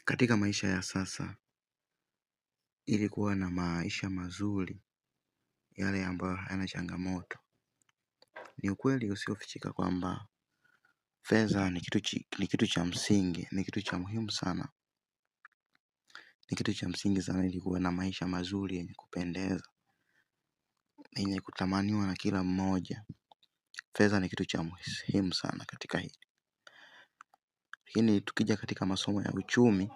Katika maisha ya sasa, ili kuwa na maisha mazuri, yale ambayo hayana changamoto, ni ukweli usiofichika kwamba fedha ni kitu cha msingi, ni kitu cha muhimu sana, ni kitu cha msingi sana ili kuwa na maisha mazuri yenye kupendeza, yenye kutamaniwa na kila mmoja. Fedha ni kitu cha muhimu sana katika hili. Lakini tukija katika masomo ya uchumi,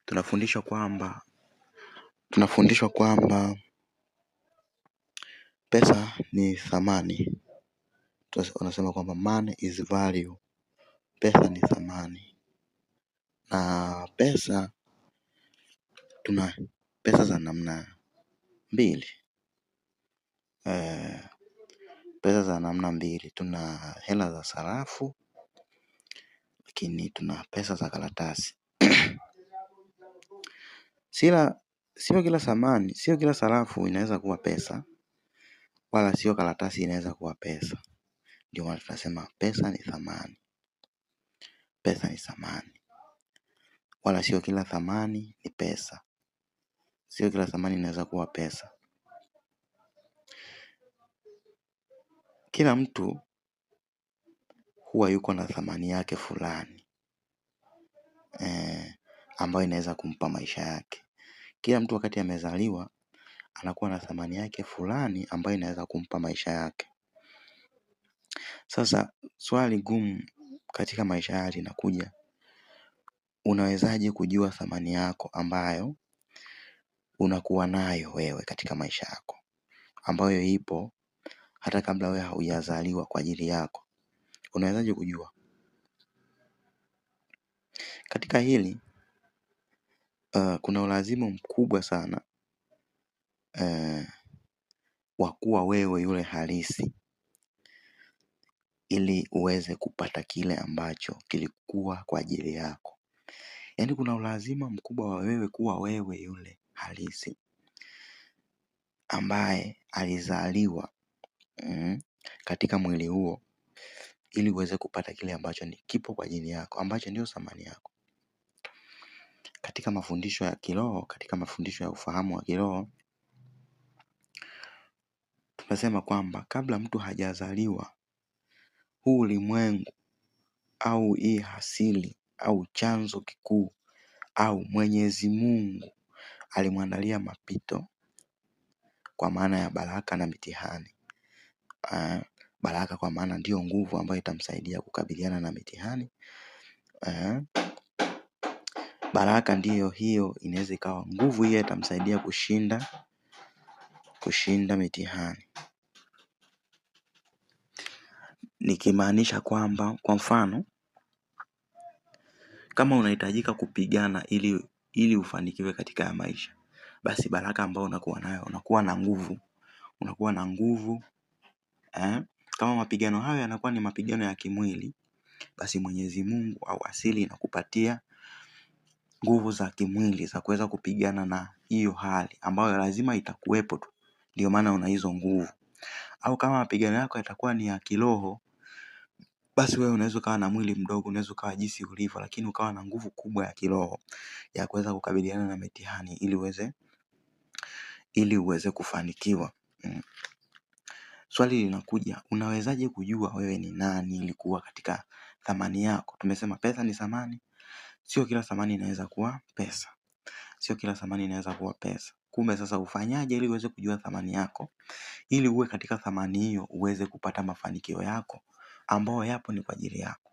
tunafundishwa kwamba pesa ni thamani. Wanasema kwamba money is value. Pesa ni thamani. Na pesa, tuna pesa za namna mbili. Pesa za namna mbili. Tuna hela za sarafu, lakini tuna pesa za karatasi. Sio kila sarafu inaweza kuwa pesa, wala sio karatasi inaweza kuwa pesa. Ndio maana tunasema pesa ni thamani. Pesa ni thamani. Wala sio kila thamani ni pesa. Sio kila thamani inaweza kuwa pesa. Kila mtu huwa yuko na thamani yake fulani, ambayo inaweza kumpa maisha yake. Kila mtu wakati amezaliwa anakuwa na thamani yake fulani ambayo inaweza kumpa maisha yake. Sasa swali gumu katika maisha haya linakuja, unawezaje kujua thamani yako ambayo unakuwa nayo wewe katika maisha yako, ambayo ipo hata kabla wewe haujazaliwa kwa ajili yako? Unawezaje kujua? Katika hili kuna ulazimu mkubwa sana wa kuwa wewe yule halisi, ili uweze kupata kile ambacho kilikuwa kwa ajili yako. Yaani kuna ulazima mkubwa wa wewe kuwa wewe yule halisi ambaye alizaliwa katika mwili huo, ili uweze kupata kile ambacho ni kipo kwa ajili yako, ambacho ndio thamani yako. Katika mafundisho ya kiroho, katika mafundisho ya ufahamu wa kiroho, tunasema kwamba kabla mtu hajazaliwa, huu ulimwengu au hii asili au chanzo kikuu au Mwenyezi Mungu alimwandalia mapito, kwa maana ya baraka na mitihani. Baraka kwa maana ndio nguvu ambayo itamsaidia kukabiliana na mitihani. Baraka ndiyo hiyo inaweza ikawa nguvu hiyo itamsaidia kushinda mitihani. Nikimaanisha kwamba, kwa mfano, kama unahitajika kupigana ili ufanikiwe katika maisha, basi baraka ambayo unakuwa nayo, unakuwa na nguvu. Kama mapigano hayo yanakuwa ni mapigano ya kimwili, basi Mwenyezi Mungu au asili inakupatia nguvu za kimwili za kuweza kupigana na hiyo hali ambayo lazima itakuwepo tu, ndio maana una hizo nguvu. Au kama mapigano yako yatakuwa ni ya kiroho, basi wewe unaweza ukawa na mwili mdogo, unaweza ukawa jinsi ulivyo, lakini ukawa na nguvu kubwa ya kiroho ya kuweza kukabiliana na mitihani ili uweze kufanikiwa. Swali linakuja, unawezaje kujua wewe ni nani ili kuwa katika thamani yako? Tumesema pesa ni thamani. Sio kila thamani inaweza kuwa pesa. Sio kila thamani inaweza kuwa pesa. Kumbe sasa ufanyaje ili uweze kujua thamani yako, ili uwe katika thamani hiyo uweze kupata mafanikio yako ambayo yapo ni kwa ajili yako.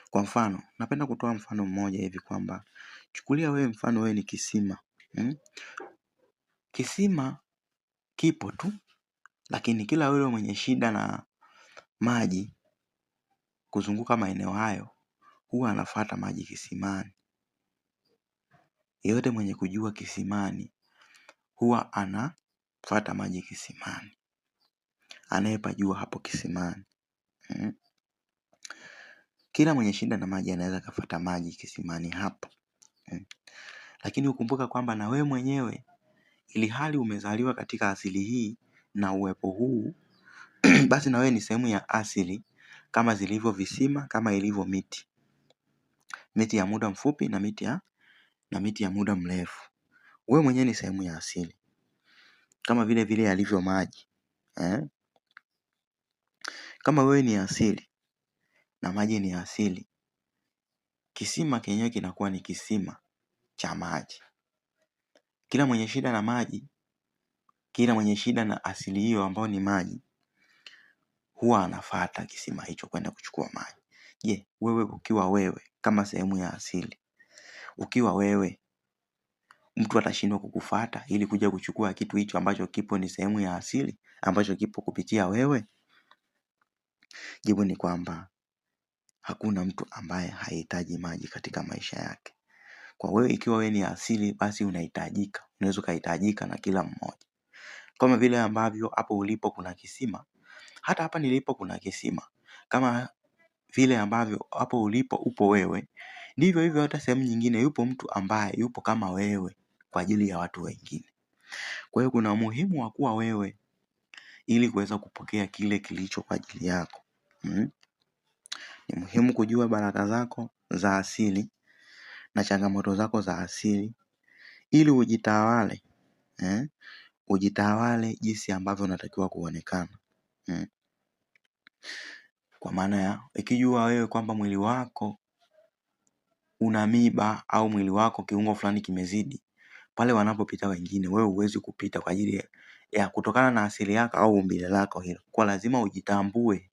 Kwa mfano, napenda kutoa mfano mmoja hivi kwamba, chukulia wewe mfano wewe ni kisima. Kisima kipo tu, lakini kila wewe mwenye shida na maji kuzunguka maeneo hayo huwa anafuata maji kisimani. Yeyote mwenye kujua kisimani huwa anafuata maji kisimani, anayepajua hapo kisimani. Kila mwenye shida na maji anaweza akafuata maji kisimani hapo. Lakini ukumbuka kwamba na wewe mwenyewe, ili hali umezaliwa katika asili hii na uwepo huu, basi na wewe ni sehemu ya asili kama zilivyo visima, kama ilivyo miti. miti ya muda mfupi na miti ya muda mrefu. Wewe mwenyewe ni sehemu ya asili, kama vile vile yalivyo maji eh? Kama wewe ni asili na maji ni asili, kisima kenyewe kinakuwa ni kisima cha maji. Kila mwenye shida na maji, kila mwenye shida na asili hiyo ambayo ni maji, huwa anafuata kisima hicho kwenda kuchukua maji. Je, wewe ukiwa wewe kama sehemu ya asili, ukiwa wewe, mtu atashindwa kukufuata ili kuja kuchukua kitu hicho ambacho kipo ni sehemu ya asili, ambacho kipo kupitia wewe? Jibu ni kwamba hakuna mtu ambaye hahitaji maji katika maisha yake. Kwa wewe, ikiwa wewe ni asili, basi unahitajika, unaweza ukahitajika na kila mmoja. Kama vile ambavyo hapo ulipo kuna kisima, hata hapa nilipo kuna kisima. Kama vile ambavyo hapo ulipo upo wewe, ndivyo hivyo hata sehemu nyingine yupo mtu ambaye yupo kama wewe kwa ajili ya watu wengine. Kwa hiyo kuna umuhimu wa kuwa wewe ili kuweza kupokea kile kilicho kwa ajili yako. Ni muhimu kujua baraka zako za asili na changamoto zako za asili ili ujitawale, ujitawale jinsi ambavyo unatakiwa kuonekana. Kwa maana ya ikijua wewe kwamba mwili wako una miba au mwili wako kiungo fulani kimezidi, pale wanapopita wengine wewe huwezi kupita kwa ajili ya kutokana na asili yako au umbile lako hilo. Kwa lazima ujitambue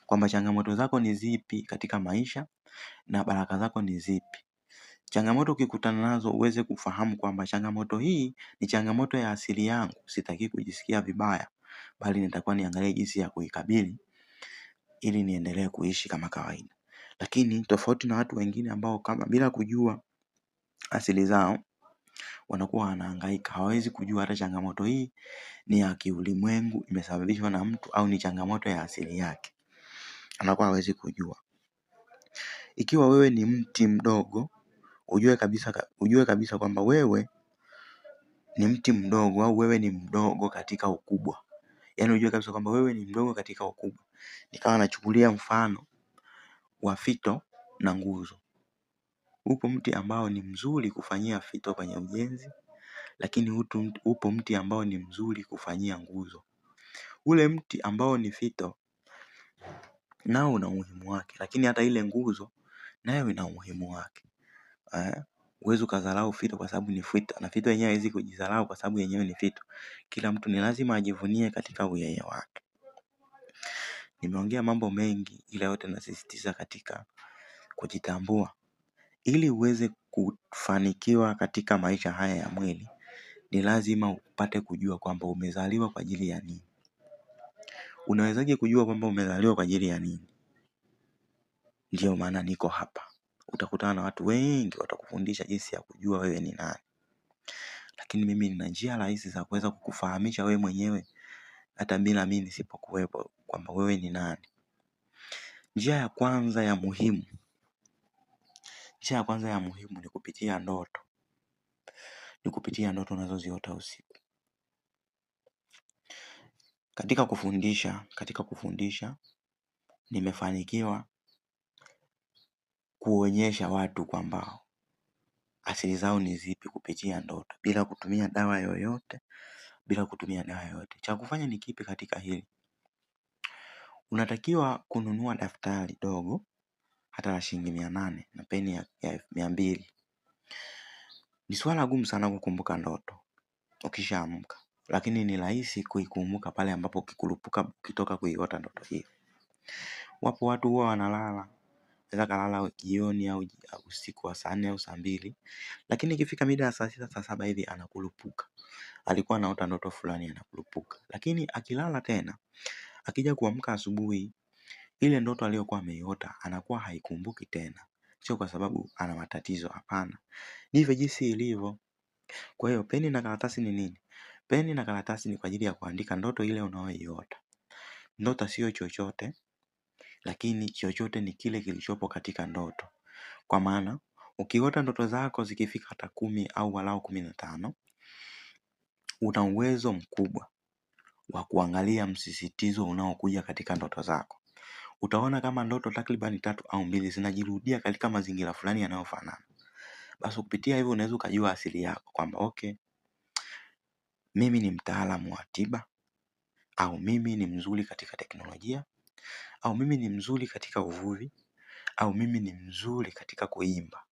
kwamba changamoto zako ni zipi katika maisha na baraka zako ni zipi. Changamoto ukikutana nazo uweze kufahamu kwamba changamoto hii ni changamoto ya asili yangu, sitaki kujisikia vibaya, bali nitakuwa niangalie jinsi ya kuikabili ili niendelee kuishi kama kawaida. Lakini tofauti na watu wengine ambao kama bila kujua asili zao wanakuwa wanahangaika, hawawezi kujua hata changamoto hii ni ya kiulimwengu, imesababishwa na mtu au ni changamoto ya asili yake, anakuwa hawezi kujua. Ikiwa wewe ni mti mdogo, ujue kabisa kwamba wewe ni mti mdogo au wewe ni mdogo katika ukubwa. Yaani ujue kabisa kwamba wewe ni mdogo katika ukubwa. Nikawa nachukulia mfano wa fito na nguzo. Upo mti ambao ni mzuri kufanyia fito kwenye ujenzi, lakini upo mti ambao ni mzuri kufanyia nguzo. Ule mti ambao ni fito nao una umuhimu wake, lakini hata ile nguzo nayo ina umuhimu wake. Huwezi ukadharau fito kwa sababu ni fito, na fito yenyewe haiwezi kujidharau kwa sababu yenyewe ni fito. Kila mtu ni lazima ajivunie katika uyeye wake. Nimeongea mambo mengi, ila yote nasisitiza katika kujitambua. Ili uweze kufanikiwa katika maisha haya ya mwili, ni lazima upate kujua kwamba umezaliwa kwa ajili ya nini. Unawezaje kujua kwamba umezaliwa kwa ajili ya nini? Ndio maana niko hapa. Utakutana na watu wengi watakufundisha jinsi ya kujua wewe ni nani. Lakini mimi nina njia rahisi za kuweza kukufahamisha wewe mwenyewe hata bila mimi nisipokuwepo kwamba wewe ni nani. Njia ya kwanza ya muhimu ni kupitia ndoto. Ni kupitia ndoto unazoziota usiku. Katika kufundisha nimefanikiwa kuonyesha watu kwamba asili zao ni zipi kupitia ndoto, bila kutumia dawa yoyote. Cha kufanya ni kipi katika hili? Unatakiwa kununua daftari dogo hata la shilingi 800 na peni ya 200. Ni swala gumu sana kukumbuka ndoto ukishaamka, lakini ni rahisi kuikumbuka pale ambapo ukikurupuka ukitoka kuiota ndoto hiyo. Wapo watu huwa wanalala, anaweza kalala jioni au usiku wa saa 4 au saa 2, lakini ikifika mida ya saa 6 saa 7 hivi anakurupuka. Alikuwa anaota ndoto fulani anakurupuka. Lakini akilala tena, akija kuamka asubuhi, ile ndoto aliyokuwa ameiota anakuwa haikumbuki tena. Sio kwa sababu ana matatizo, hapana. Ndivyo jinsi ilivyo. Kwa hiyo peni na karatasi ni nini? Peni na karatasi ni kwa ajili ya kuandika ndoto ile unayoiota. Ndoto sio chochote, lakini chochote ni kile kilichopo katika ndoto. Kwa maana ukiota ndoto zako zikifika hata 10 au walau 15, una uwezo mkubwa wa kuangalia msisitizo unaokuja katika ndoto zako. utaona kama ndoto takriban 3 au 2 zinajirudia katika mazingira fulani yanayofanana. Basi kupitia hivyo unaweza ukajua asili yako kwamba okay, mimi ni mtaalamu wa tiba, au mimi ni mzuri katika teknolojia, au mimi ni mzuri katika uvuvi, au mimi ni mzuri katika kuimba,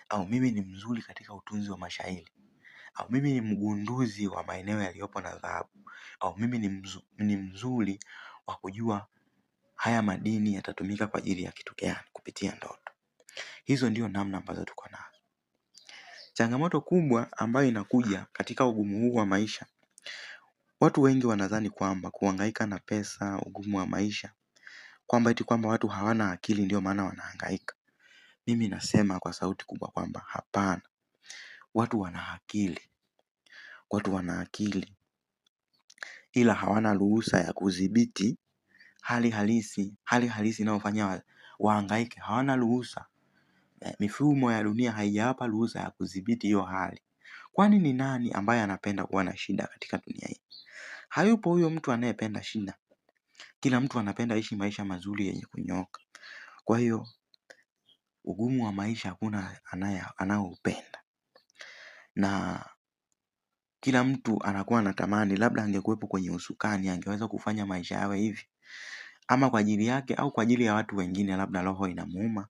au mimi ni mzuri katika utunzi wa mashairi, au mimi ni mgunduzi wa maeneo yaliyopo na dhahabu, au mimi ni mzuri wa kujua haya madini yatatumika kwa ajili ya kitu gani kupitia ndoto. Hizo ndio namna ambazo tuko nazo. Changamoto kubwa ambayo inakuja katika ugumu huu wa maisha, watu wengi wanadhani kwamba kuhangaika na pesa, ugumu wa maisha, kwamba eti kwamba watu hawana akili ndio maana wanahangaika. Mimi nasema kwa sauti kubwa kwamba hapana. Watu wana akili. Watu wana akili ila hawana ruhusa ya kudhibiti hali halisi inayofanya wahangaike. Hawana ruhusa. Mifumo ya dunia haijawapa ruhusa ya kudhibiti hiyo hali. Kwani ni nani ambaye anapenda kuwa na shida katika dunia hii? Hayupo huyo mtu anayependa shida. Kila mtu anapenda ishi maisha mazuri yenye kunyooka. Kwa hiyo ugumu wa maisha hakuna anaoupenda. Na kila mtu anakuwa anatamani labda angekuwepo kwenye usukani, angeweza kufanya maisha yawe hivi. Ama kwa ajili yake au kwa ajili ya watu wengine, labda roho inamuuma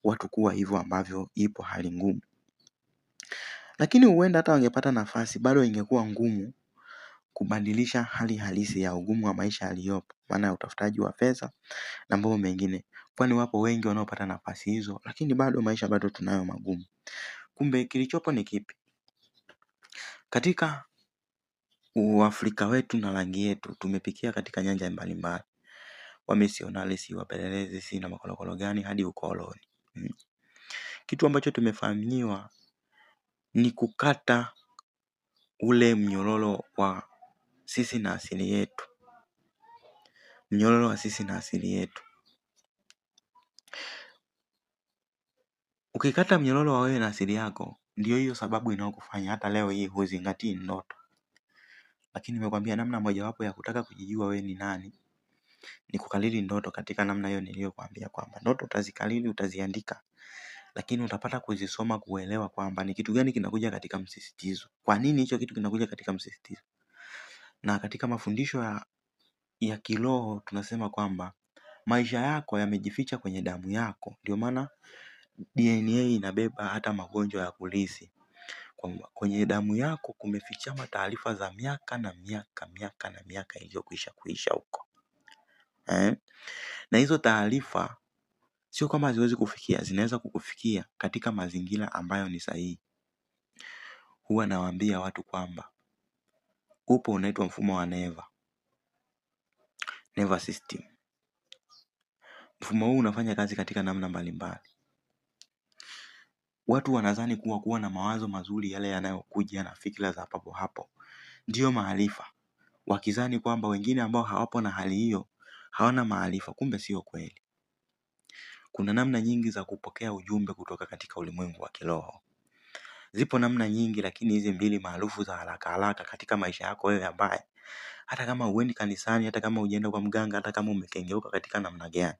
watu kuwa hivyo ambavyo ipo hali ngumu. Lakini huenda hata wangepata nafasi, bado ingekuwa ngumu kubadilisha hali halisi ya ugumu wa maisha yaliyopo, maana ya utafutaji wa pesa na mambo mengine. Kwani wapo wengi wanaopata nafasi hizo, lakini bado maisha bado tunayo magumu. Kumbe kilichopo ni kipi? Katika Uafrika wetu na rangi yetu tumepikia katika nyanja mbalimbali. Wamisionari, si wapelelezi, si na makolokolo gani hadi ukoloni. Kitu ambacho tumefanyiwa ni kukata ule mnyororo wa sisi na asili yetu. Mnyororo wa sisi na asili yetu. Ukikata mnyororo wa wewe na asili yako, ndio hiyo sababu inayokufanya hata leo hii huzingatii ndoto. Lakini nimekwambia namna mojawapo ya kutaka kujijua wewe ni nani ni kukariri ndoto katika namna hiyo niliyokuambia kwamba ndoto utazikariri, utaziandika, lakini utapata kuzisoma kuelewa kwamba ni kitu gani kinakuja katika msisitizo. Kwa nini hicho kitu kinakuja katika msisitizo? Na katika mafundisho ya kiroho tunasema kwamba maisha yako yamejificha kwenye damu yako. Ndio maana DNA inabeba hata magonjwa ya kurithi. Kwenye damu yako kumefichama taarifa za miaka na miaka iliyokwisha kuisha huko. Na hizo taarifa sio kama haziwezi kufikia, zinaweza kukufikia katika mazingira ambayo ni sahihi. Huwa nawaambia watu kwamba upo unaitwa mfumo wa Neva system. Mfumo huu unafanya kazi katika namna mbalimbali. Watu wanadhani kuwa na mawazo mazuri yale yanayokuja na fikra za papo hapo ndio maarifa, wakidhani kwamba wengine ambao hawapo na hali hiyo hawana maarifa. Kumbe sio kweli. Kuna namna nyingi za kupokea ujumbe kutoka katika ulimwengu wa kiroho. Zipo namna nyingi, lakini hizi mbili maarufu za haraka katika maisha yako wewe ambaye hata kama huendi kanisani, hata kama hujaenda kwa mganga, hata kama umekengeuka katika namna gani,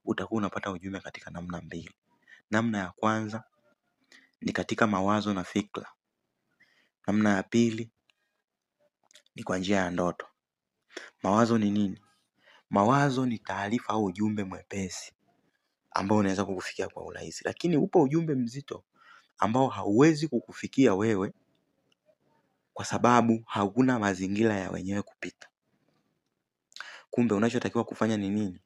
utakuwa unapata ujumbe katika namna mbili. Namna ya kwanza ni katika mawazo na fikra. Namna ya pili ni kwa njia ya ndoto. Mawazo ni nini? Mawazo ni taarifa au ujumbe mwepesi ambao unaweza kukufikia kwa urahisi, lakini upo ujumbe mzito ambao hauwezi kukufikia wewe kwa sababu hakuna mazingira ya wenyewe kupita. Kumbe unachotakiwa kufanya ni nini?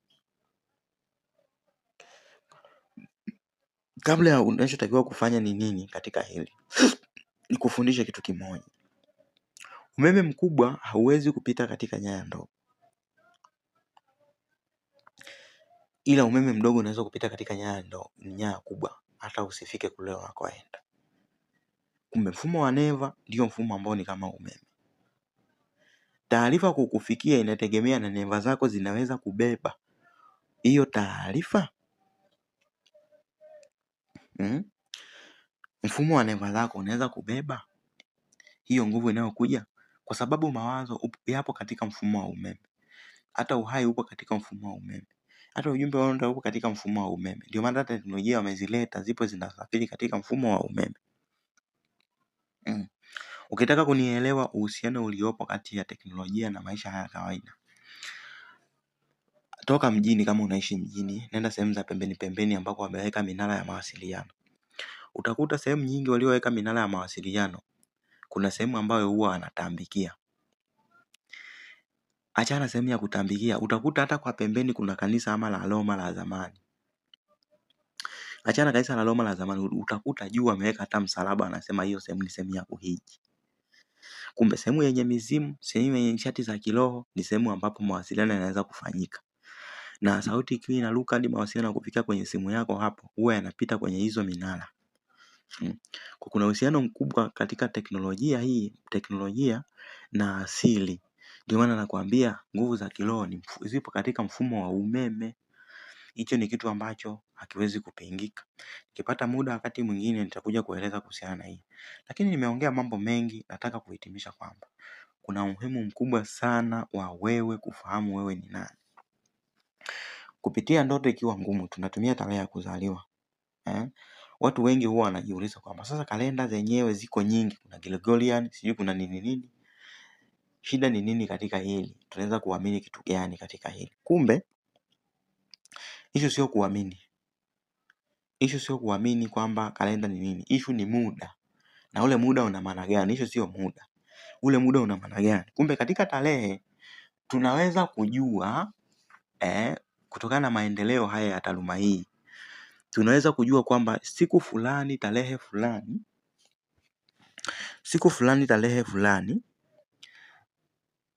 Unachotakiwa kufanya ni nini katika hili? Ni kufundisha kitu kimoja. Umeme mkubwa hauwezi kupita katika nyaya ndogo, ila umeme mdogo unaweza kupita katika nyaya kubwa hata usifike kule unakoenda. Kumbe mfumo wa neva ndio mfumo ambao ni kama umeme. Taarifa kukufikia inategemea na neva zako zinaweza kubeba hiyo taarifa. Mfumo wa neva zako unaweza kubeba hiyo nguvu inayokuja, kwa sababu mawazo yapo katika mfumo wa umeme. Hata uhai upo katika mfumo wa umeme. hata ujumbe unaenda huko katika mfumo wa umeme. Ndio maana teknolojia wamezileta, zipo zinasafiri katika mfumo wa umeme. Ukitaka kunielewa uhusiano uliopo kati ya teknolojia na maisha haya kawaida, toka mjini kama unaishi mjini, nenda sehemu za pembeni pembeni ambako wameweka minara ya mawasiliano. Utakuta sehemu nyingi walioweka minara ya mawasiliano, kuna sehemu ambayo huwa wanatambikia. Achana sehemu ya kutambikia, utakuta hata kwa pembeni kuna kanisa ama la Roma la zamani. Achana kanisa la Roma la zamani, utakuta juu wameweka hata msalaba, anasema hiyo sehemu ni sehemu ya kuhiji. Kumbe sehemu yenye mizimu, sehemu yenye nishati za kiroho ni sehemu ambapo mawasiliano yanaweza kufanyika. Na sauti ikiwa inaruka hadi mawasiliano kufikia kwenye simu yako hapo, huwa yanapita kwenye hizo minara. Kuna uhusiano mkubwa katika teknolojia na asili. Ndio maana nakwambia nguvu za kiroho zipo katika mfumo wa umeme. Hicho ni kitu ambacho hakiwezi kupingika. Nikipata muda wakati mwingine nitakuja kueleza kuhusiana na hii. Lakini nimeongea mambo mengi, nataka kuhitimisha kwamba kuna umuhimu mkubwa sana wa wewe kufahamu wewe ni nani. Kupitia ndoto ikiwa ngumu, tunatumia tarehe ya kuzaliwa. Watu wengi huwa wanajiuliza kwamba sasa kalenda zenyewe ziko nyingi, kuna Gregorian, sijui kuna nini. Shida ni nini katika hili? Tunaweza kuamini kitu gani katika hili? Kumbe issue sio kuamini. Issue sio kuamini kwamba kalenda ni nini. Issue ni muda. Na ule muda una maana gani? Issue sio muda. Ule muda una maana gani? Kumbe katika tarehe tunaweza kujua kutokana na maendeleo haya ya taaluma hii, tunaweza kujua kwamba siku fulani tarehe fulani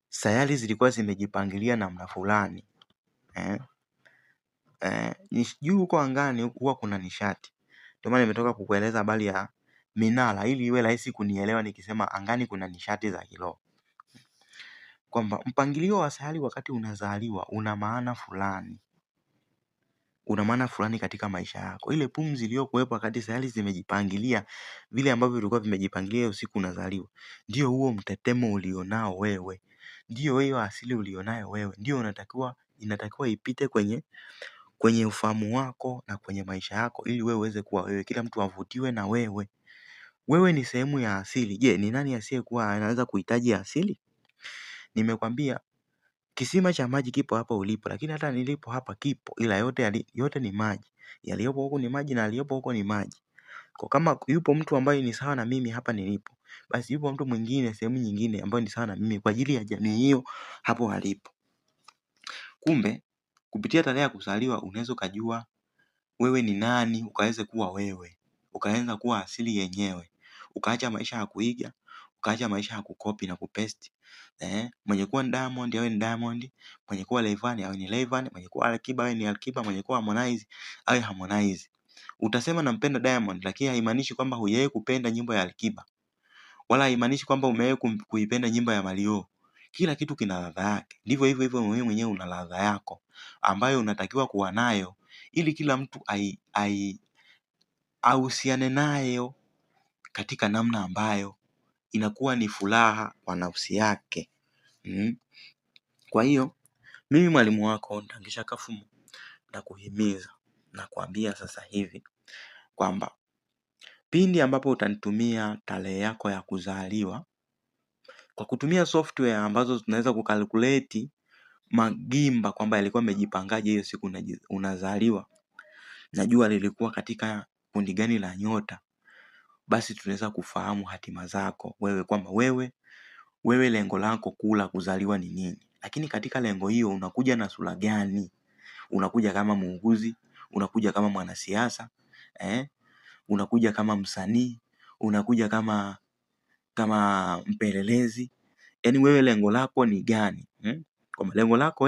sayari zilikuwa zimejipangilia namna fulani. Juu huko angani huwa kuna nishati. Ndio maana nimetoka kukueleza habari ya minara ili iwe rahisi kunielewa nikisema angani kuna nishati za kiroho. Kwamba mpangilio wa sayari wakati unazaliwa una maana fulani. Una maana fulani katika maisha yako. Ile pumzi iliyokuwepo wakati sayari zimejipangilia vile ambavyo vilikuwa vimejipangilia usiku unazaliwa, ndio huo mtetemo ulionao wewe. Ndio hiyo asili ulionayo wewe. Ndio inatakiwa ipite kwenye ufahamu wako na kwenye maisha yako ili wewe uweze kuwa wewe. Kila mtu avutiwe na wewe. Wewe ni sehemu ya asili. Je, ni nani asiyekuwa anaweza kuhitaji asili? Nimekwambia kisima cha maji kipo hapa ulipo, lakini hata nilipo hapa kipo, ila yote ni maji. Yaliyopo huko ni maji na yaliyopo huko ni maji. Kwa kama yupo mtu ambaye ni sawa na mimi hapa nilipo, basi yupo mtu mwingine sehemu nyingine ambaye ni sawa na mimi kwa ajili ya jamii hiyo hapo alipo. Kumbe kupitia tarehe ya kuzaliwa unaweza ukajua wewe ni nani, ukaweze kuwa wewe, ukaanza kuwa asili yenyewe, ukaacha maisha ya kuiga, ukaacha maisha ya kukopi na kupaste. Mwenye kuwa Diamond awe ni Diamond, mwenye kuwa Rayvanny awe ni Rayvanny, mwenye kuwa Alikiba awe ni Alikiba, mwenye kuwa Harmonize awe Harmonize. Utasema nampenda Diamond, lakini haimaanishi kwamba hujawahi kupenda nyimbo ya Alikiba, wala haimaanishi kwamba umewahi kuipenda nyimbo ya Mario. Kila kitu kina ladha yake. Ndivyo hivyo wewe mwenyewe una ladha yako ambayo unatakiwa kuwa nayo ili kila mtu ahusiane nayo katika namna ambayo inakuwa ni furaha kwa nafsi yake. Kwa hiyo mimi mwalimu wako Ntangisha Kafumu na kuhimiza na kuambia sasa hivi kwamba pindi ambapo utanitumia tarehe yako ya kuzaliwa kwa kutumia software ambazo tunaweza kukalkuleti magimba kwamba yalikuwa yamejipangaje hiyo siku unazaliwa na jua lilikuwa katika kundi gani la nyota, basi tunaweza kufahamu hatima zako wewe kwamba wewe lengo lako kuu la kuzaliwa ni nini. Lakini katika lengo hiyo unakuja na sura gani? Unakuja kama muuguzi, unakuja kama mwanasiasa, unakuja kama msanii, unakuja kama mpelelezi. Yaani wewe lengo lako ni gani? Kwa lengo lako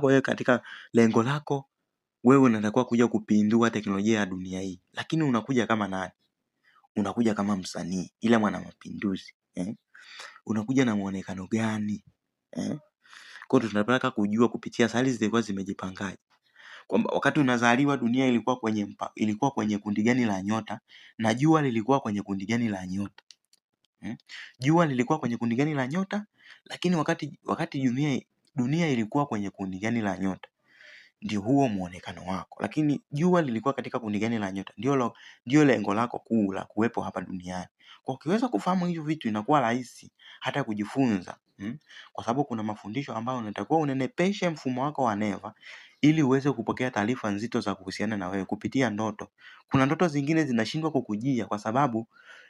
wewe katika lengo lako wewe unatakiwa kuja kupindua teknolojia ya dunia hii. Lakini unakuja kama nani? Unakuja kama msanii, ila mwana mapinduzi. Unakuja na muonekano gani? Kwa hiyo tunataka kujua kupitia sayari zilikuwa zimejipangaje. Kwamba wakati unazaliwa dunia ilikuwa kwenye kundi gani la nyota na jua lilikuwa kwenye kundi gani la nyota. Jua lilikuwa kwenye kundi gani la nyota, lakini wakati dunia ilikuwa kwenye kundi gani la nyota. ndio huo muonekano wako. Lakini jua lilikuwa katika kundi gani la nyota, ndio lengo lako kuu la kuwepo hapa duniani. Kwa ukiweza kufahamu hivyo vitu inakuwa rahisi hata kujifunza. Kwa sababu kuna mafundisho ambayo unatakiwa unenepeshe mfumo wako wa neva ili uweze kupokea taarifa nzito za kuhusiana na wewe kupitia ndoto. Kuna ndoto zingine zinashindwa kukujia kwa sababu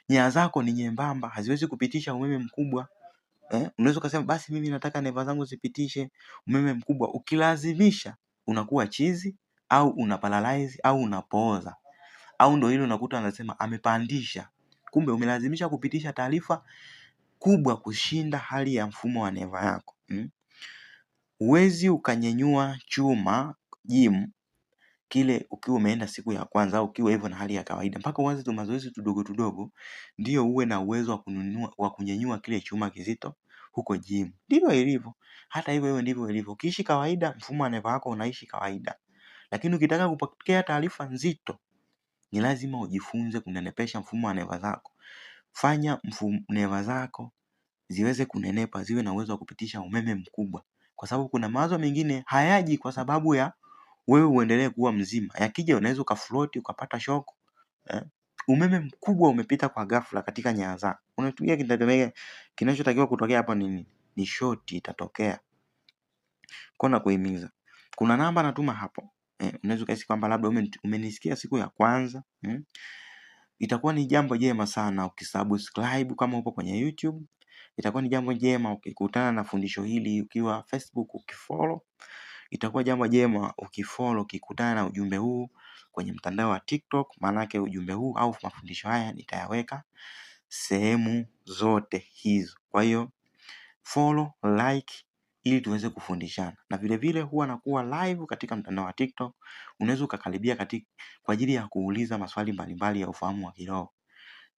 nyaya zako ni nyembamba, haziwezi kupitisha umeme mkubwa. Unaweza ukasema basi mimi nataka neva zangu zipitishe umeme mkubwa. Ukilazimisha unakuwa chizi au unaparalyze au unapooza, au ndo hilo unakuta anasema amepandisha, kumbe umelazimisha kupitisha taarifa kubwa kushinda hali ya mfumo wa neva yako. Huwezi ukanyenyua chuma gym kile ukiwa umeenda siku ya kwanza au ukiwa hivyo na hali ya kawaida, mpaka uanze tu mazoezi tudogo ndio uwe na uwezo wa kunyenyua kile chuma kizito huko gym. Ndivyo ilivyo. Hata hivyo ndivyo ilivyo. Ukiishi kawaida, mfumo wa neva wako unaishi kawaida. Lakini ukitaka kupokea taarifa nzito, ni lazima ujifunze kunenepesha mfumo wa neva zako. Fanya neva zako ziweze kunenepa, ziwe na uwezo wa kupitisha umeme mkubwa. Kwa sababu kuna mawazo mengine hayaji kwa sababu ya wewe uendelee kuwa mzima. Yakija unaweza ukafloat, ukapata shock. Umeme mkubwa umepita kwa ghafla katika nyaya zako. Unatumia kinachotakiwa kutokea hapa ni short itatokea. Kwa kuhimiza, kuna namba natuma hapo. Unaweza ukahisi kwamba labda umenisikia siku ya kwanza. Itakuwa ni jambo jema sana ukisubscribe kama upo kwenye YouTube. Itakuwa ni jambo jema ukikutana na fundisho hili ukiwa Facebook ukifollow. Itakuwa jambo jema ukifollow ukikutana na ujumbe huu kwenye mtandao wa TikTok, maanake ujumbe huu au mafundisho haya nitayaweka sehemu zote hizo. Kwa hiyo follow, like ili tuweze kufundishana. Na vile vile huwa nakuwa live katika mtandao wa TikTok. Unaweza ukakaribia kwa ajili ya kuuliza maswali mbalimbali ya ufahamu wa kiroho.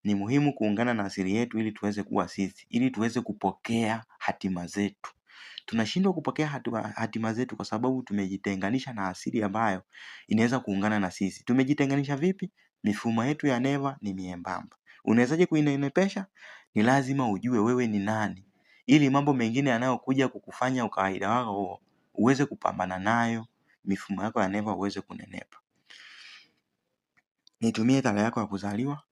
Ni muhimu kuungana na asili yetu ili tuweze kuwa sisi, ili tuweze kupokea hatima zetu. Tunashindwa kupokea hatima zetu kwa sababu tumejitenganisha na asili ambayo inaweza kuungana na sisi. Tumejitenganisha vipi? Mifumo yetu ya neva ni miembamba. Unawezaje kuinenepesha? Ni lazima ujue wewe ni nani, ili mambo mengine yanayokuja kukufanya ukawaida wako uweze kupambana nayo, mifumo yako ya neva uweze kunenepa. Nitumie tarehe yako ya kuzaliwa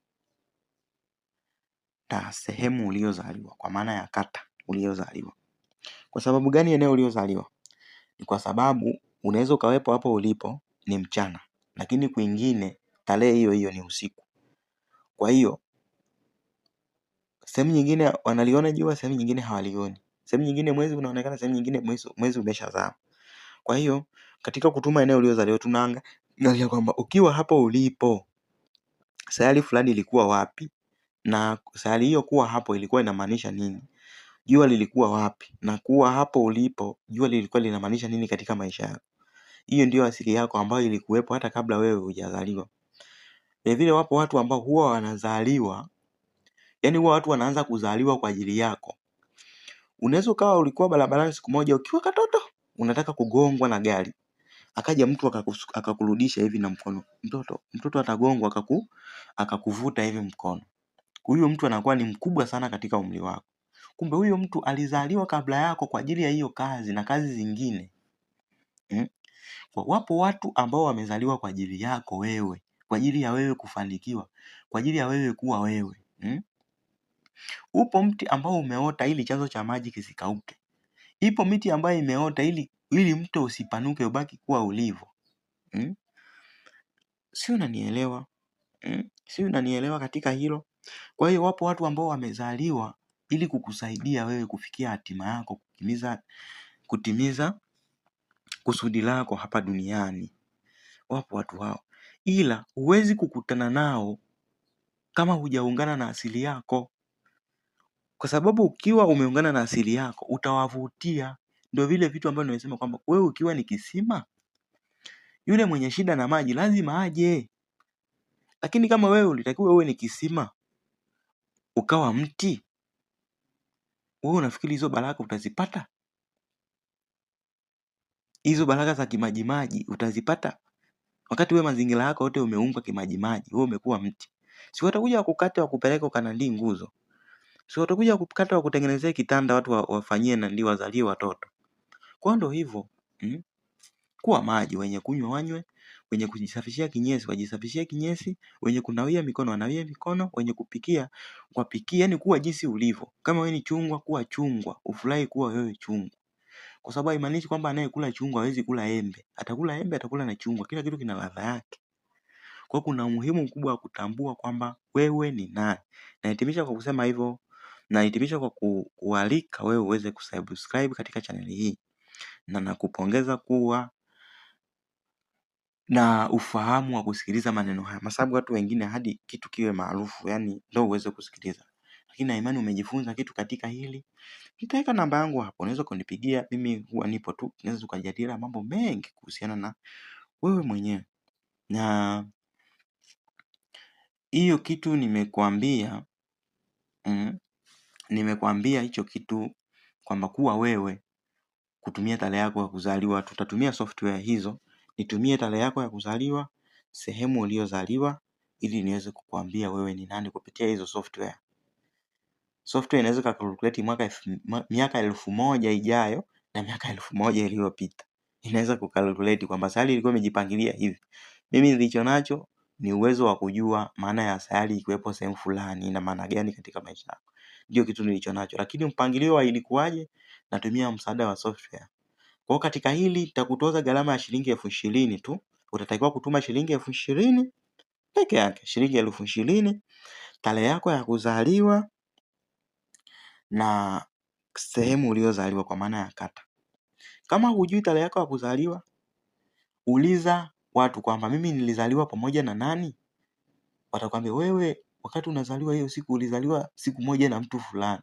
na sehemu uliozaliwa, kwa maana ya kata uliozaliwa. Kwa sababu gani eneo uliozaliwa? Ni kwa sababu unaweza ukawepo hapo ulipo ni mchana, lakini kwingine tarehe hiyo hiyo ni usiku. Kwa hiyo sehemu nyingine wanaliona jua, sehemu nyingine hawalioni. Sehemu nyingine mwezi unaonekana, sehemu nyingine mwezi umeshazama. Kwa hiyo katika kutuma eneo uliozaliwa tunaangalia kwamba ukiwa hapo ulipo sayari fulani ilikuwa wapi, na sayari hiyo kuwa hapo ilikuwa inamaanisha nini? Jua lilikuwa wapi, na kuwa hapo ulipo jua lilikuwa linamaanisha nini katika maisha yako? Hiyo ndio asili yako ambayo ilikuwepo hata kabla wewe hujazaliwa. Vile wapo watu ambao huwa wanazaliwa, yani huwa watu wanaanza kuzaliwa kwa ajili yako. Unaweza ukawa ulikuwa barabarani siku moja ukiwa katoto unataka kugongwa na gari, akaja mtu akakurudisha hivi na mkono. Mtoto atagongwa akakuvuta hivi mkono. Huyo mtu anakuwa ni mkubwa sana katika umri wako. Kumbe huyo mtu alizaliwa kabla yako kwa ajili ya hiyo kazi na kazi zingine. Wapo watu ambao wamezaliwa kwa ajili yako wewe, kwa ajili ya wewe kufanikiwa, kwa ajili ya wewe kuwa wewe. Upo mti ambao umeota ili chanzo cha maji kisikauke. Ipo miti ambayo imeota ili mto usipanuke ubaki kuwa ulivyo. Si unanielewa? Si unanielewa katika hilo? Kwa hiyo wapo watu ambao wamezaliwa ili kukusaidia wewe kufikia hatima yako, kutimiza kusudi lako hapa duniani. Wapo watu hao, ila huwezi kukutana nao kama hujaungana na asili yako, kwa sababu ukiwa umeungana na asili yako utawavutia. Ndio vile vitu ambavyo nimesema kwamba wewe ukiwa ni kisima, yule mwenye shida na maji lazima aje. Lakini kama wewe ulitakiwa uwe ni kisima ukawa mti, wewe unafikiri hizo baraka utazipata? Hizo baraka za kimajimaji utazipata wakati wewe mazingira yako yote umeumbwa kimajimaji? Wewe umekuwa mti, si watakuja wakukate wakupeleke ukanandii nguzo? Si watakuja kukata wakutengenezea kitanda watu wafanyie na ndio wazalie watoto? Kwa ndo hivyo. kuwa maji, wenye kunywa wanywe, wenye kujisafishia kinyesi wajisafishie kinyesi, wenye kunawia mikono wanawia mikono, wenye kupikia wapikie, yani kuwa jinsi ulivyo. Kama wewe ni chungwa, kuwa chungwa, ufurahi kuwa wewe chungwa. Kwa sababu haimaanishi kwamba anayekula chungwa hawezi kula embe. Atakula embe, atakula na chungwa, kila kitu kina ladha yake. Kwa hiyo kuna umuhimu mkubwa wa kutambua kwamba wewe ni nani. Nahitimisha kwa kusema hivyo, nahitimisha kwa kualika wewe uweze kusubscribe katika channel hii, na nakupongeza kuwa na ufahamu wa kusikiliza maneno haya, kwa sababu watu wengine hadi kitu kiwe maarufu yani ndio uweze kusikiliza. Lakini na imani umejifunza kitu katika hili. Nitaweka namba yangu hapo, unaweza kunipigia, mimi huwa nipo tu, tunaweza tukajadili mambo mengi kuhusiana na wewe mwenyewe. Na hiyo kitu nimekuambia hicho kitu kwamba kuwa wewe, kutumia tarehe yako ya kuzaliwa. Tutatumia software hizo, nitumie tarehe yako ya kuzaliwa, sehemu uliyozaliwa, ili niweze kukuambia wewe ni nani kupitia hizo software. Software inaweza kukalculate miaka 1000 ijayo na miaka 1000 iliyopita. Inaweza kukalculate kwamba sayari ilikuwa imejipangilia hivi. Mimi nilicho nacho ni uwezo wa kujua maana ya sayari ikiwepo sehemu fulani ina maana gani katika maisha yako. Ndio kitu nilicho nacho, lakini mpangilio wa ilikuwaje, natumia msaada wa software. Kwa katika hili nitakutoza gharama ya shilingi 20,000 tu. Utatakiwa kutuma shilingi 20,000 peke yake, shilingi 20,000, tarehe yako ya kuzaliwa na sehemu uliyozaliwa kwa maana ya kata. Kama hujui tarehe yako ya kuzaliwa, uliza watu kwamba mimi nilizaliwa pamoja na nani? Watakwambia wewe wakati unazaliwa hiyo siku ulizaliwa siku moja na mtu fulani.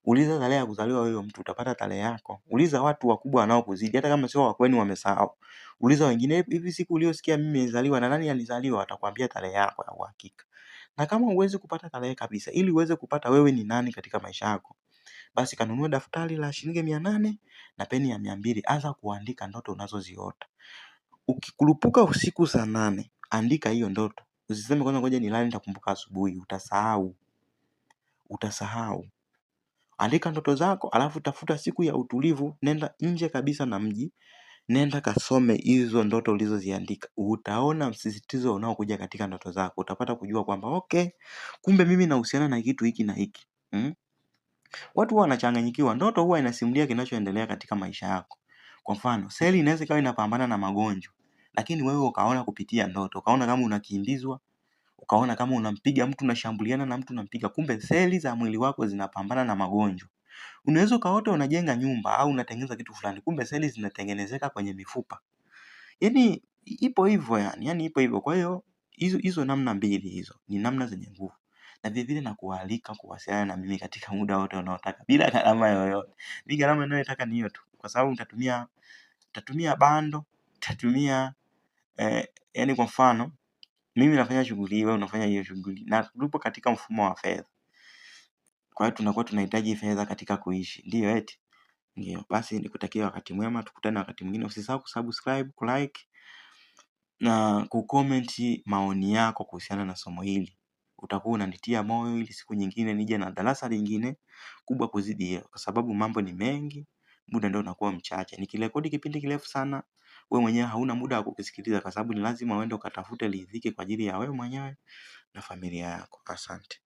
Uliza tarehe ya kuzaliwa wewe mtu, utapata tarehe yako. Uliza watu wakubwa wanaokuzidi, hata kama sio wa kwenu wamesahau. Uliza wengine, hivi siku uliyosikia mimi nilizaliwa na nani alizaliwa? Watakwambia tarehe yako ya uhakika. Na kama huwezi kupata tarehe kabisa, ili uweze kupata wewe ni nani katika maisha yako, basi kanunue daftari la shilingi 800 na peni ya 200. Anza kuandika ndoto unazoziota. Ukikurupuka usiku saa 8, andika hiyo ndoto. Usiseme kwanza ngoja nilale nitakumbuka asubuhi. Utasahau. Andika ndoto zako, alafu tafuta siku ya utulivu, nenda nje kabisa na mji, nenda kasome hizo ndoto ulizoziandika. Utaona msisitizo unaokuja katika ndoto zako. Utapata kujua kwamba okay, kumbe mimi nahusiana na kitu hiki na hiki. Watu wanachanganyikiwa. Ndoto huwa inasimulia kinachoendelea katika maisha yako. Kwa mfano, seli inaweza ikawa inapambana na magonjwa, lakini wewe ukaona kupitia ndoto, ukaona kama unakimbizwa, ukaona kama unampiga mtu, unashambuliana na mtu unampiga, kumbe seli za mwili wako zinapambana na magonjwa. Unaweza ukaota unajenga nyumba au unatengeneza kitu fulani, kumbe seli zinatengenezeka kwenye mifupa. Yaani ipo hivyo yani ipo hivyo. Kwa hiyo hizo namna mbili hizo ni namna zenye nguvu. Na vile vile nakualika kuwasiliana na mimi katika muda wote unaotaka bila gharama yoyote. Mimi gharama ninayotaka ni hiyo tu, kwa sababu nitatumia bando, nitatumia yani kwa mfano mimi nafanya shughuli hii, wewe unafanya hiyo shughuli, na tupo katika mfumo wa fedha. Kwa hiyo tunakuwa tunahitaji fedha katika kuishi. Ndio eti? Ndio. Basi nikutakia wakati mwema, tukutane wakati mwingine. Usisahau kusubscribe, kulike na kucomment maoni yako kuhusiana na somo hili. Utakuwa unanitia moyo ili siku nyingine nije na darasa lingine kubwa kuzidi hiyo, kwa sababu mambo ni mengi, muda ndio unakuwa mchache. Nikirekodi kipindi kirefu sana, wewe mwenyewe hauna muda wa kukisikiliza, kwa sababu ni lazima uende ukatafute riziki kwa ajili ya wewe mwenyewe na familia yako. Asante.